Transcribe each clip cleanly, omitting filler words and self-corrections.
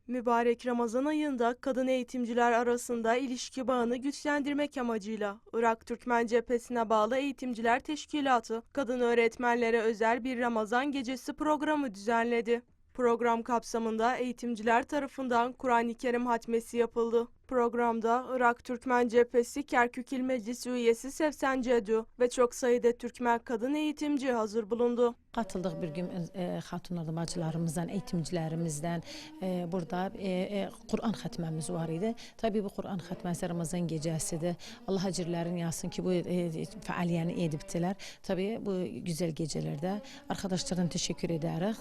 Mübarek Ramazan ayında kadın eğitimciler arasında ilişki bağını güçlendirmek amacıyla Irak Türkmen Cephesi'ne bağlı Eğitimciler Teşkilatı, kadın öğretmenlere özel bir Ramazan gecesi programı düzenledi. Program kapsamında eğitimciler tarafından Kur'an-ı Kerim hatmesi yapıldı. Programda Irak Türkmen Cephesi Kerkük İl Meclisi üyesi Sevsen Cedu ve çok sayıda Türkmen kadın eğitimci hazır bulundu. Qatıldıq bir gün xatunlardan, bacılarımızdan, eğitimcilərimizdən burada Kur'an xətməmiz var idi. Tabii bu Kur'an xətməsi Ramazan gecəsidir. Allah əcirlərini yazsın ki, bu fəaliyyəni edibdilər. Tabii bu güzel gecelərdə arkadaşlardan teşekkür edərik.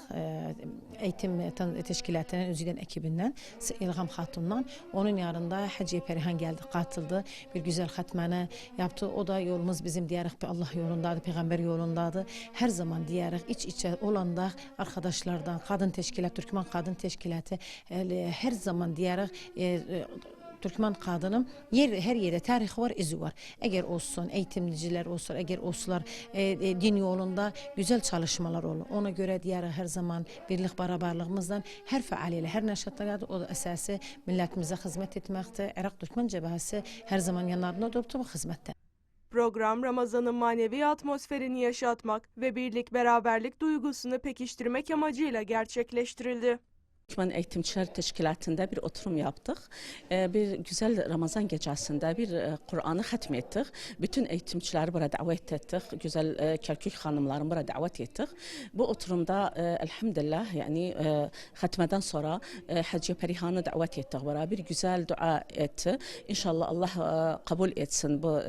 Eğitim teşkilatının özüdən ekibindən, İlham Xatundan. Onun yanında Hacıya Perihan geldi, katıldı. Bir güzel xətməni yaptı. O da yolumuz bizim diyərək Allah yolundadır, Peyğəmbər yolundadır. Her zaman diyərək iç-içe olanda arkadaşlardan, kadın teşkilat, Türkmen kadın teşkilatı her zaman diyerek Türkmen kadının her yere tarihi var, izi var. Eğer olsun, eğitimciler olsun, eğer olsunlar din yolunda güzel çalışmalar olur. Ona göre diyerek her zaman birlik beraberliğimizden her faaliyle, her nəşatlarda o da əsası milletimize hizmet etmekte. Irak Türkmen Cephesi her zaman yanlarında durdu bu hizmette. Program Ramazan'ın manevi atmosferini yaşatmak ve birlik beraberlik duygusunu pekiştirmek amacıyla gerçekleştirildi. Türkmen Eğitimciler Teşkilatı'nda bir oturum yaptık. Bir güzel Ramazan gecesinde bir Kur'an'ı hatmettik. Bütün eğitimcileri burada davet ettik. Güzel Kerkük hanımlarını burada davet ettik. Bu oturumda elhamdülillah yani hatmeden sonra Hacı Perihan'ı davet ettik. Burada bir güzel dua etti. İnşallah Allah kabul etsin bu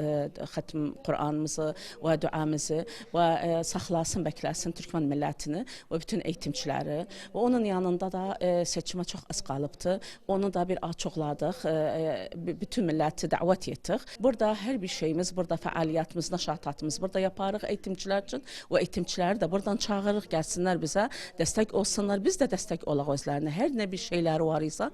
hatm Kur'an'ımızı ve duamızı ve saklasın, beklesin Türkmen milletini ve bütün eğitimcileri. Ve onun yanında da seçime çok az kalıptı. Onu da bir açıkladık. Bütün milleti davet ettik. Burada her bir şeyimiz, burada faaliyetimiz, naşatatımız burada yaparıq eğitimciler için. O eğitimcileri de buradan çağırırıq, gelsinler bize destek olsunlar. Biz de destek olaq özlerine. Her ne bir şeyler var ise